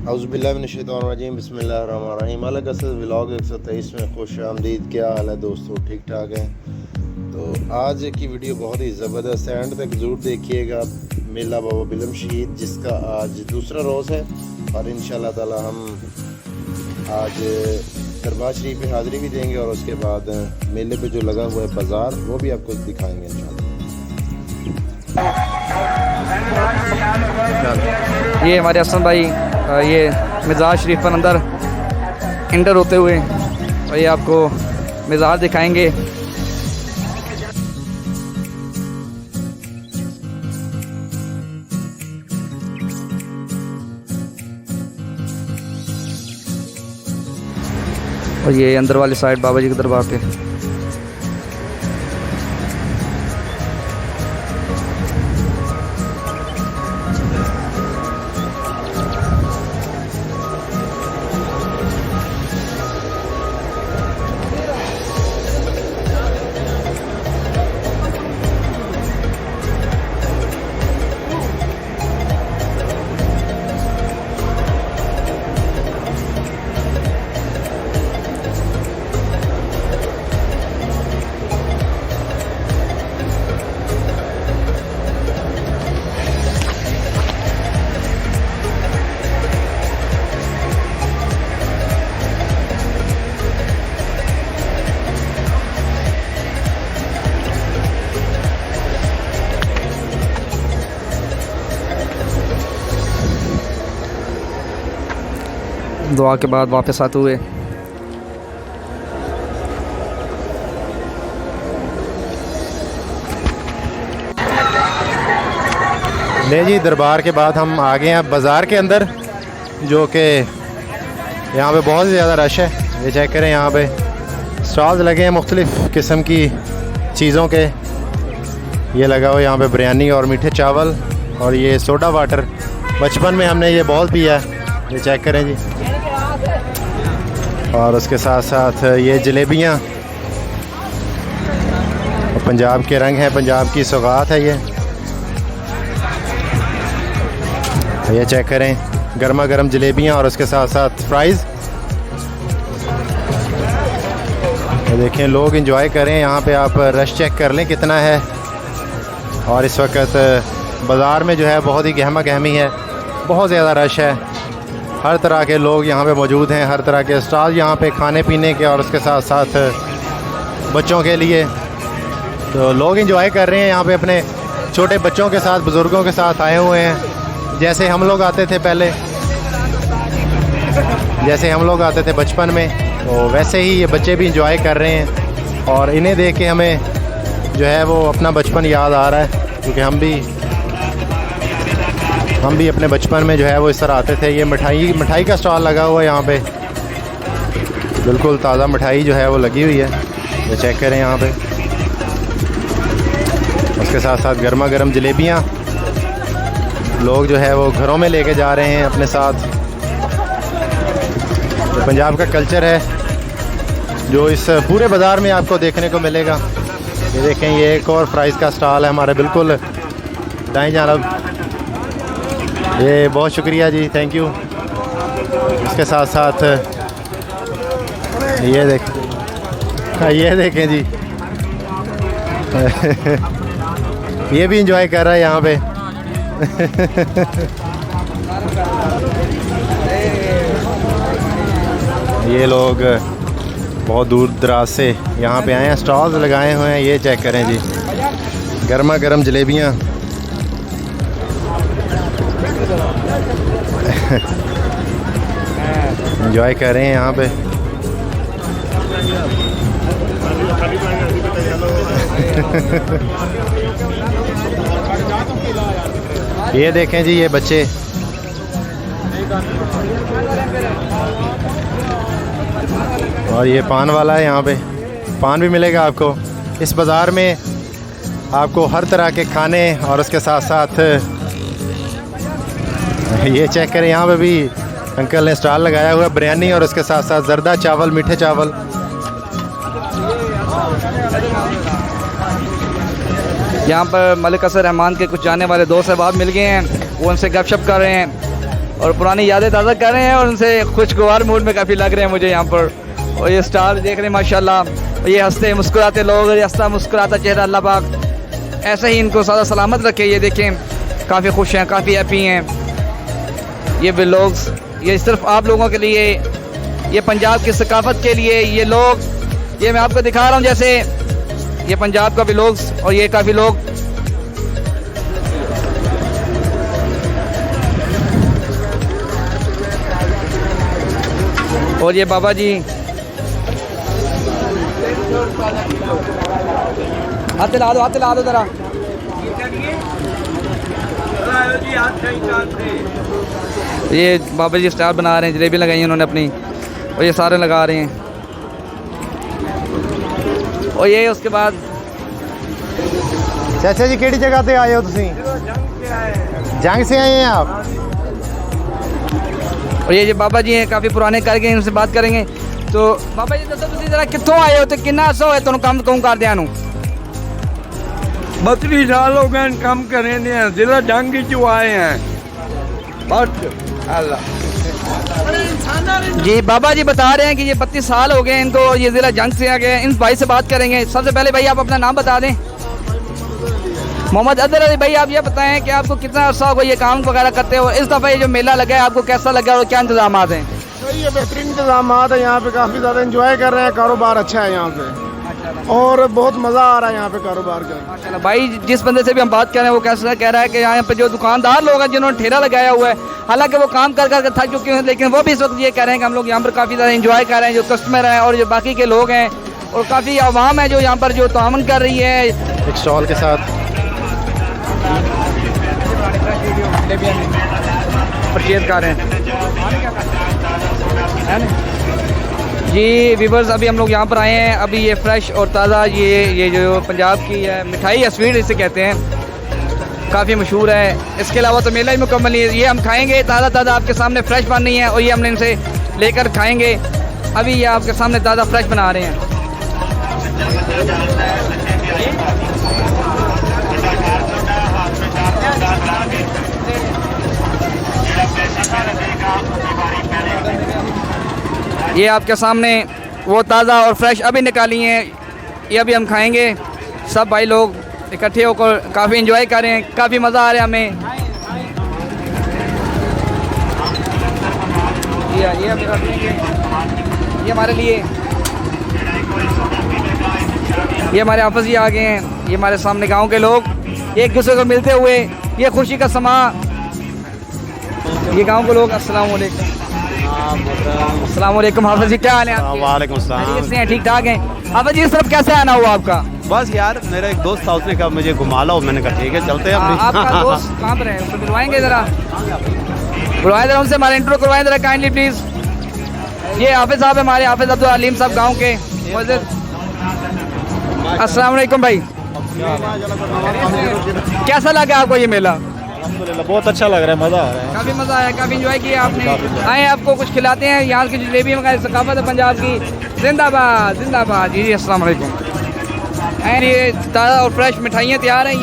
औज़ुबिल्लाहिमिनश्शैतानिर्रजीम बिस्मिल्लाहिर्रहमानिर्रहीम। अलग असल व्लॉग 123 में खुश आमदीद। क्या हाल है दोस्तों, ठीक ठाक हैं? तो आज की वीडियो बहुत ही ज़बरदस्त है, एंड तक ज़रूर देखिएगा। मेला बाबा बिलम शहीद जिसका आज दूसरा रोज़ है और इंशाअल्लाह ताला हम आज दरबार शरीफ में हाज़िरी भी देंगे और उसके बाद मेले पे जो लगा हुआ है बाज़ार वो भी आपको दिखाएंगे इंशाअल्लाह। ये हमारे हसन भाई ये मिज़ार शरीफ पर अंदर इंटर होते हुए और ये आपको मिज़ार दिखाएंगे। और ये अंदर वाली साइड बाबा जी के दरबार पे दुआ के बाद वापस आते हुए ले जी, दरबार के बाद हम आ गए हैं बाज़ार के अंदर, जो कि यहाँ पे बहुत ज़्यादा रश है। ये चेक करें, यहाँ पे स्टॉल्स लगे हैं मुख्तलिफ़ किस्म की चीज़ों के। ये लगा हुआ यहाँ पे बिरयानी और मीठे चावल और ये सोडा वाटर। बचपन में हमने ये बहुत पिया है। ये चेक करें जी। और उसके साथ साथ ये जलेबियाँ, पंजाब के रंग हैं, पंजाब की सौगात है ये चेक करें, गर्मा गर्म जलेबियाँ और उसके साथ साथ फ्राइज़। देखें, लोग एंजॉय करें। यहाँ पे आप रश चेक कर लें कितना है। और इस वक्त बाज़ार में जो है बहुत ही गहमा गहमी है, बहुत ज़्यादा रश है। हर तरह के लोग यहाँ पे मौजूद हैं, हर तरह के स्टॉल यहाँ पे खाने पीने के और उसके साथ साथ बच्चों के लिए। तो लोग एंजॉय कर रहे हैं यहाँ पे, अपने छोटे बच्चों के साथ, बुज़ुर्गों के साथ आए हुए हैं। जैसे हम लोग आते थे पहले, जैसे हम लोग आते थे बचपन में, तो वैसे ही ये बच्चे भी एंजॉय कर रहे हैं। और इन्हें देख के हमें जो है वो अपना बचपन याद आ रहा है, क्योंकि हम भी अपने बचपन में जो है वो इस तरह आते थे। ये मिठाई का स्टॉल लगा हुआ है यहाँ पे, बिल्कुल ताज़ा मिठाई जो है वो लगी हुई है। ये चेक करें यहाँ पे। उसके साथ साथ गर्मा गर्म जलेबियाँ लोग जो है वो घरों में लेके जा रहे हैं अपने साथ। तो पंजाब का कल्चर है जो इस पूरे बाज़ार में आपको देखने को मिलेगा। ये देखें, ये एक और फ्राइज़ का स्टॉल है हमारे बिल्कुल दाएं जानब। ये बहुत शुक्रिया जी, थैंक यू। इसके साथ साथ ये देखें जी ये भी एंजॉय कर रहा है यहाँ पे। ये लोग बहुत दूर दराज से यहाँ पे आए हैं, स्टॉल्स लगाए हुए हैं। ये चेक करें जी, गर्मा गर्म जलेबियाँ। एंजॉय कर रहे हैं यहाँ पे। ये देखें जी, ये बच्चे और ये पान वाला है। यहाँ पे पान भी मिलेगा आपको। इस बाज़ार में आपको हर तरह के खाने और उसके साथ साथ ये चेक करें, यहाँ पे भी अंकल ने स्टॉल लगाया हुआ बिरयानी और उसके साथ साथ जर्दा चावल, मीठे चावल। यहाँ पर मलिक असर रहमान के कुछ जाने वाले दोस्त अहबाब मिल गए हैं, वो उनसे गपशप कर रहे हैं। और पुरानी यादें ताज़ा कर रहे हैं और उनसे खुशगवार मूड में काफ़ी लग रहे हैं मुझे यहाँ पर। और ये स्टार देख रहे हैं माशाल्लाह, ये हंसते मुस्कुराते लोग, ये हंसता मुस्कुराता चेहरा, अल्लाह पाक ऐसे ही इनको सादा सलामत रखे। ये देखें काफ़ी खुश हैं, काफ़ी हैप्पी हैं। ये व्लॉग्स ये सिर्फ आप लोगों के लिए, ये पंजाब की सकाफत के लिए, ये लोग, ये मैं आपको दिखा रहा हूँ जैसे ये पंजाब का व्लॉग्स। और ये काफ़ी लोग और ये बाबा जी हाथ ला दो, हाथ ला दो जरा। ये बाबा जी स्टार बना रहे हैं, जलेबी लगाई है उन्होंने अपनी, और ये सारे लगा रहे हैं। और ये उसके बाद चाचा जी केड़ी जगह पे आए हो तुसी? जंग से आए हैं आप? और ये बाबा जी हैं काफ़ी पुराने करके, इनसे बात करेंगे। तो बाबा जी दसो तुसी जरा कित्थों आए हो ते किन्ना अर्सा होया तुहानू काम कहूँ करदियां नू? 32 साल हो गए काम करे ने, जिला जंग चो आए हैं बस। अल्लाह जी बाबा जी बता रहे हैं कि ये 32 साल हो गए इनको, ये ज़िला जंग से आ गए। इन भाई से बात करेंगे। सबसे पहले भाई आप अपना नाम बता दें। मोहम्मद अदर अली भाई, आप ये बताएं कि आपको कितना अर्सा होगा ये काम वगैरह करते हो? इस दफ़ा ये जो मेला लगा है आपको कैसा लगा और क्या इंतजाम हैं? सही है, बेहतरीन इंतजाम है। यहाँ पे काफ़ी ज़्यादा एंजॉय कर रहे हैं, कारोबार अच्छा है यहाँ पे और बहुत मज़ा आ रहा है यहाँ पे कारोबार का। माशाल्लाह भाई, जिस बंदे से भी हम बात कर रहे हैं वो कैसा कह रहा है कि यहाँ पे जो दुकानदार लोग हैं जिन्होंने ठेला लगाया हुआ है, हालांकि वो काम कर कर थक चुके हैं, लेकिन वो भी इस वक्त ये कह रहे हैं कि हम लोग यहाँ पर काफ़ी ज़्यादा एंजॉय कर रहे हैं। जो कस्टमर हैं और जो बाकी के लोग हैं और काफ़ी आवाम है जो यहाँ पर जो तामन कर रही है एक स्टॉल के साथ परचेज कर रहे हैं जी। वीवर्स अभी हम लोग यहाँ पर आए हैं। अभी ये फ्रेश और ताज़ा ये जो पंजाब की है मिठाई है, स्वीट इसे कहते हैं, काफ़ी मशहूर है। इसके अलावा तो मेला ही मुकम्मल नहीं है। ये हम खाएंगे ताज़ा ताज़ा आपके सामने फ्रेश बन रही है और ये हमने इनसे लेकर खाएंगे। अभी ये आपके सामने ताज़ा फ्रेश बना रहे हैं। ये आपके सामने वो ताज़ा और फ्रेश अभी निकाली हैं, ये अभी हम खाएंगे। सब भाई लोग इकट्ठे होकर काफ़ी एंजॉय कर रहे हैं, काफ़ी मज़ा आ रहा है हमें। ये अभी रखेंगे, ये हमारे लिए, ये हमारे आपस ही आ गए हैं। ये हमारे सामने गांव के लोग एक दूसरे को मिलते हुए, ये खुशी का समा। ये गांव के लोग अस्सलाम वालेकुम। अस्सलाम वालेकुम। हाफिज़ जी क्या हाल है? वालेकुम सलाम। हैं, ठीक ठाक हैं? हाफिज़ जी इस तरफ कैसे आना हुआ आपका? बस यार मेरा एक दोस्त था, उसने कहा मुझे घुमा लो, मैंने कहा ठीक है चलते हैं। आपका दोस्त कहाँ पर है? उसको बुलवाएंगे ज़रा, बुलवाएं ज़रा, उनसे हमारा इंट्रो करवाएं ज़रा काइंडली प्लीज़। ये हाफिज़ साहब हमारे, हाफिज़ अब्दुल अलीम साहब गाँव के। अस्सलाम वालेकुम भाई, कैसा लगा आपको ये मेला? बहुत अच्छा लग रहा है, मज़ा आ रहा है। काफ़ी मज़ा आया, काफ़ी एंजॉय किया आपने। आए आपको कुछ खिलाते हैं, यहाँ की जलेबी वगैरह सकाफत है पंजाब की। जिंदाबाद जिंदाबाद जी। अस्सलाम वालेकुम। एंड ये ताज़ा और फ्रेश मिठाइयाँ तैयार हैं।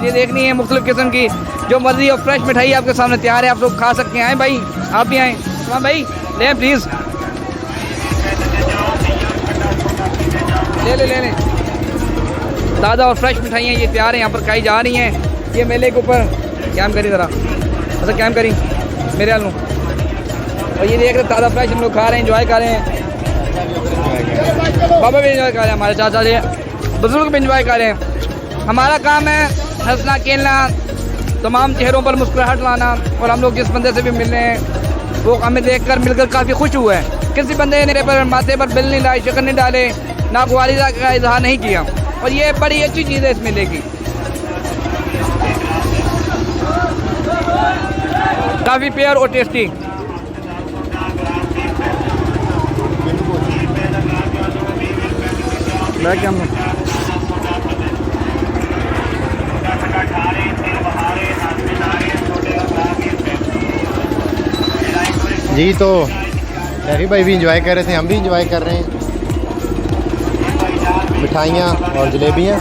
ये देखनी है मुख्तलिफ़ किस्म की, जो मर्जी और फ्रेश मिठाई आपके सामने तैयार है, आप लोग खा सकते हैं। आए भाई, आप भी आएँ। तमाम भाई लें प्लीज़, ले लें। ताज़ा और फ्रेश मिठाइयाँ ये तैयार हैं, यहाँ पर खाई जा रही हैं। ये मेले के ऊपर कैम करी ज़रा, अच्छा कैम करी मेरे हाल। और ये देख रहे ताज़ा फ्रेश हम लोग खा रहे हैं, एंजॉय कर रहे हैं। बाबा भी एंजॉय कर रहे हैं, हमारे चाचा जी बुजुर्ग भी एंजॉय कर रहे हैं। हमारा काम है हंसना खेलना, तमाम चेहरों पर मुस्कुराहट लाना। और हम लोग जिस बंदे से भी मिल रहे हैं वो हमें देखकर मिलकर काफ़ी खुश हुए हैं। किसी बंदे ने पर माथे पर बिल नहीं लाई, शक्कर नहीं डाले, नागवारी का इजहार नहीं किया। और ये बड़ी अच्छी चीज़ है इस मेले की, काफ़ी प्यार और टेस्टी। क्या जी, तो शरीफ भाई भी इंजॉय कर रहे थे, हम भी इंजॉय कर रहे हैं। मिठाइयाँ और जलेबियाँ।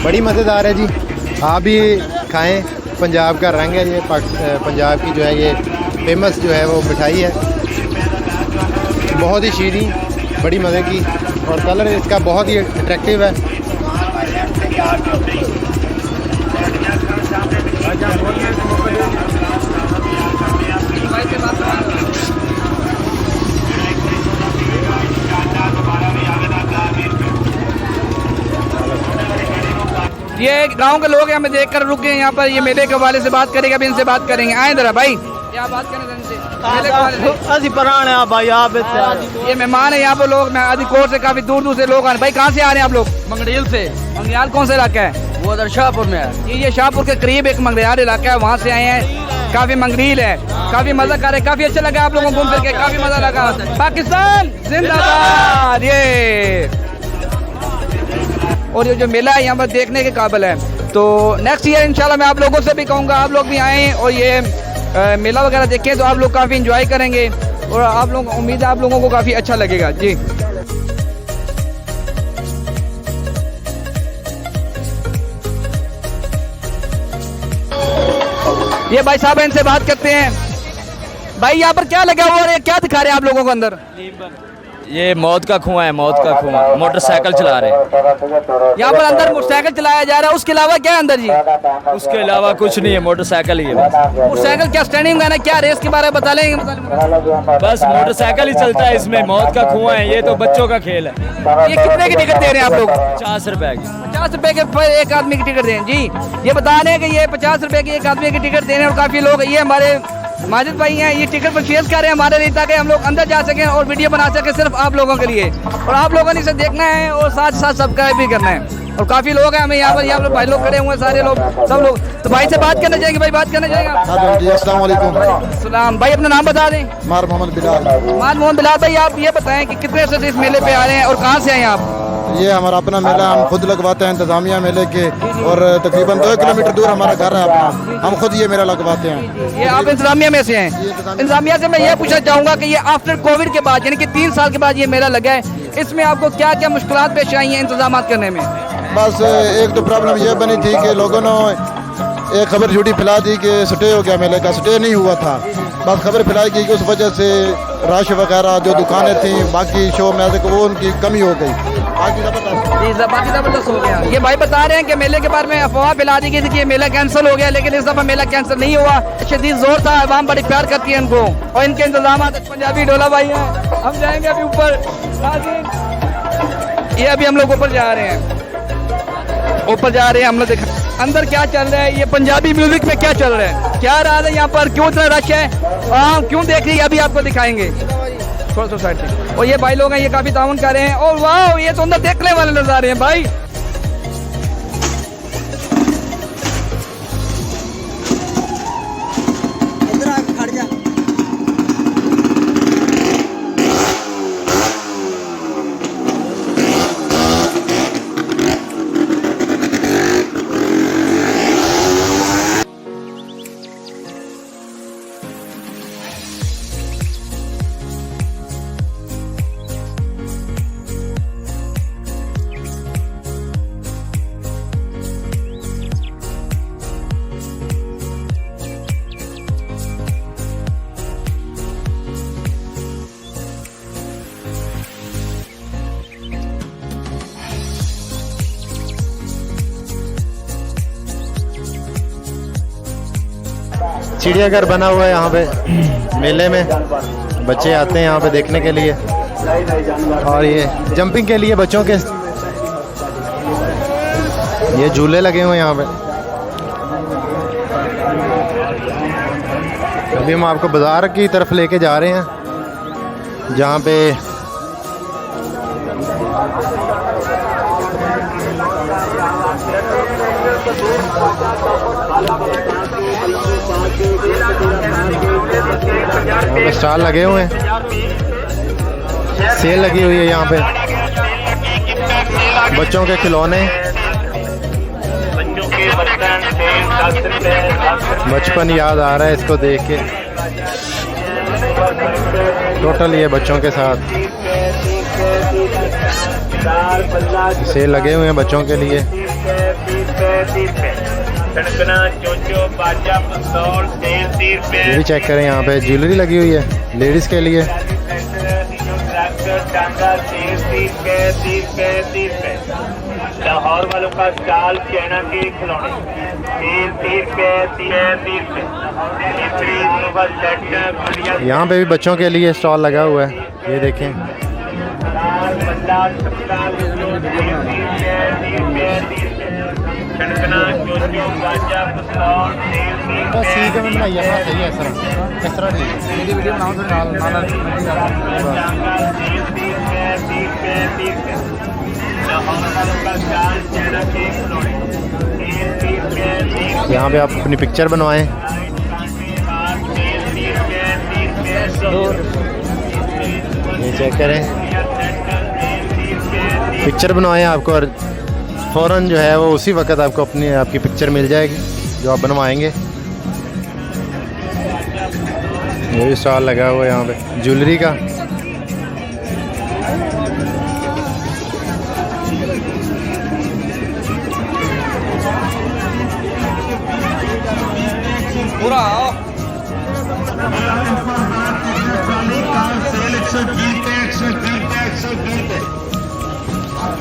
बड़ी मज़ेदार है जी। आप भी खाएं, पंजाब का रंग है ये, पंजाब की जो है ये फेमस जो है वो मिठाई है, बहुत ही शीरीं, बड़ी मज़े की, और कलर इसका बहुत ही अट्रैक्टिव है। ये गांव के लोग हमें देख कर रुके हैं यहाँ पर, ये मेले के हवाले से बात करेंगे, अभी इनसे बात करेंगे। आए जरा भाई, क्या बात करें इनसे मेले के हवाले से। ये मेहमान है यहाँ पर लोग, मैं आदिकोट से काफी दूर दूर से लोग आ रहे हैं। भाई कहाँ से आ रहे हैं आप लोग? मंगड़ील से। मंगरियाल कौन सा इलाका है? वो उधर शाहपुर में है। ये शाहपुर के करीब एक मंगरियाल इलाका है, वहाँ से आए हैं। काफी मंगरील है, काफी मजा कर रहे हैं, काफी अच्छा लगा आप लोगों को घूम फिर के, काफी मजा लगा। पाकिस्तान जिंदाबाद। ये और ये जो मेला है यहाँ पर देखने के काबिल है। तो नेक्स्ट ईयर इंशाल्लाह मैं आप लोगों से भी कहूँगा आप लोग भी आएँ और ये मेला वगैरह देखें, तो आप लोग काफ़ी इंजॉय करेंगे और आप लोग, उम्मीद है आप लोगों को काफ़ी अच्छा लगेगा जी। ये भाई साहब इनसे बात करते हैं। भाई यहाँ पर क्या लगा हुआ और ये क्या दिखा रहे हैं आप लोगों को अंदर? ये मौत का कुआं है, मौत का कुआं। मोटरसाइकिल चला रहे हैं यहाँ पर अंदर, मोटरसाइकिल चलाया जा रहा है, उसके अलावा क्या है अंदर जी? उसके अलावा कुछ नहीं है, मोटरसाइकिल ही है मोटरसाइकिल क्या स्टैंडिंग है, क्या रेस के बारे में बता लेंगे? बस मोटरसाइकिल ही चलता है इसमें। मौत का कुआं है, ये तो बच्चों का खेल है। ये कितने की टिकट दे रहे हैं आप लोग? 50 रुपए की। 50 रुपए के पर एक आदमी की टिकट दें जी। ये बता रहे हैं कि ये 50 रुपए की एक आदमी की टिकट दे रहे हैं और काफी लोग, ये हमारे माजिद भाई हैं, ये टिकट परचेज कर रहे हैं हमारे लिए, ताकि हम लोग अंदर जा सकें और वीडियो बना सकें सिर्फ आप लोगों के लिए, और आप लोगों ने इसे देखना है और साथ साथ सब्सक्राइब भी करना है। और काफी लोग हैं हमें यहाँ पर भाई लोग खड़े हुए हैं, सारे लोग, सब लोग। तो भाई से बात करना चाहेंगे, भाई बात करना चाहेंगे? अस्सलाम वालेकुम। सलाम भाई, अपना नाम बता दें। मार मोहम्मद बिलाल। मार मोहम्मद बिलाल भाई, आप ये बताएं कि कितने से इस मेले पे आ रहे हैं और कहाँ से आए हैं आप? ये हमारा अपना मेला, हम खुद लगवाते हैं, इंतजामिया मेले के, और तकरीबन 2 किलोमीटर दूर हमारा घर है अपना, हम खुद ये मेला लगवाते हैं। ये आप इंतजामिया में से हैं? इंतजामिया से मैं ये पूछना चाहूँगा कि ये आफ्टर कोविड के बाद, यानी कि 3 साल के बाद ये मेला लगा है, इसमें आपको क्या क्या मुश्किलात पेश आई हैं इंतजाम करने में? बस एक तो प्रॉब्लम ये बनी थी कि लोगों ने एक खबर झूठी फैला दी कि स्टे हो गया मेले का। स्टे नहीं हुआ था, बस खबर फैलाई गई कि उस वजह से रश वगैरह जो दुकानें थी बाकी शो में वो उनकी कमी हो गई। बाकी जबरदस्त हो गया। ये भाई बता रहे हैं कि मेले के बारे में अफवाह फैला दी गई थी कि ये मेला कैंसिल हो गया, लेकिन इस दफा मेला कैंसिल नहीं हुआ। शदीद जोर था, अवाम बड़ी प्यार करती है इनको और इनके इंतजाम। पंजाबी डोला भाई हैं, हम जाएंगे अभी ऊपर। ये अभी हम लोग ऊपर जा रहे हैं, ऊपर जा रहे हैं। हम लोग देखा अंदर क्या चल रहा है, ये पंजाबी म्यूजिक में क्या चल रहा है, क्या रहा है यहाँ पर, क्यों इतना रश है, क्यों देख रही है, अभी आपको दिखाएंगे थोड़ा साइड से। और ये भाई लोग हैं, ये काफी ताउन कर रहे हैं। और वाह, ये तो अंदर देखने वाले नजर आ रहे हैं भाई। चिड़ियाघर बना हुआ है यहाँ पे मेले में, बच्चे आते हैं यहाँ पे देखने के लिए, और ये जंपिंग के लिए बच्चों के ये झूले लगे हुए हैं यहाँ पे। अभी हम आपको बाज़ार की तरफ लेके जा रहे हैं, जहाँ पे स्टॉल लगे हुए हैं, सेल लगी हुई है यहाँ पे, बच्चों के खिलौने, बचपन याद आ रहा है इसको देख के। टोटल ये बच्चों के साथ सेल लगे हुए हैं बच्चों के लिए। ये भी चेक करें, यहाँ पे ज्वेलरी लगी हुई है लेडीज़ के लिए। लाहौर वालों का स्टाल चाइना के खिलौने 30 रुपये। यहाँ पे भी बच्चों के लिए स्टॉल लगा हुआ है, ये देखें। यहाँ पे आप अपनी पिक्चर बनवाएं। ये चेक करें, पिक्चर बनवाएं आपको, और फ़ौरन जो है वो उसी वक्त आपको आपकी पिक्चर मिल जाएगी जो आप बनवाएंगे। ये भी स्टॉल लगा हुआ है यहाँ पे ज्वेलरी का। पूरा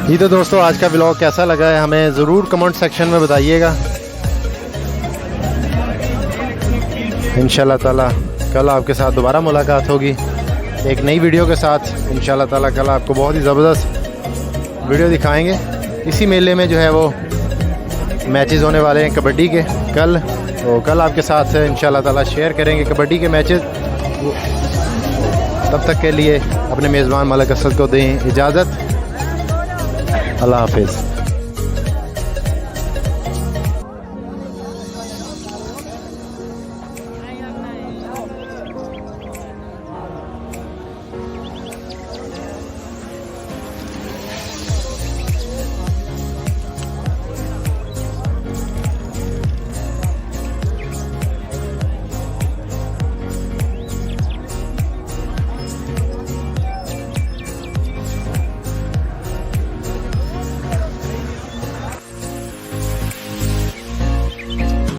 ये तो दोस्तों आज का व्लॉग कैसा लगा है हमें ज़रूर कमेंट सेक्शन में बताइएगा। इंशाल्लाह ताला कल आपके साथ दोबारा मुलाकात होगी एक नई वीडियो के साथ। इंशाल्लाह ताला कल आपको बहुत ही ज़बरदस्त वीडियो दिखाएंगे। इसी मेले में जो है वो मैचेस होने वाले हैं कबड्डी के कल, तो कल आपके साथ इंशाल्लाह ताला शेयर करेंगे कबड्डी के मैचेस। तब तक के लिए अपने मेज़बान मलिक असद को दें इजाज़त। अल्लाह हाफिज़।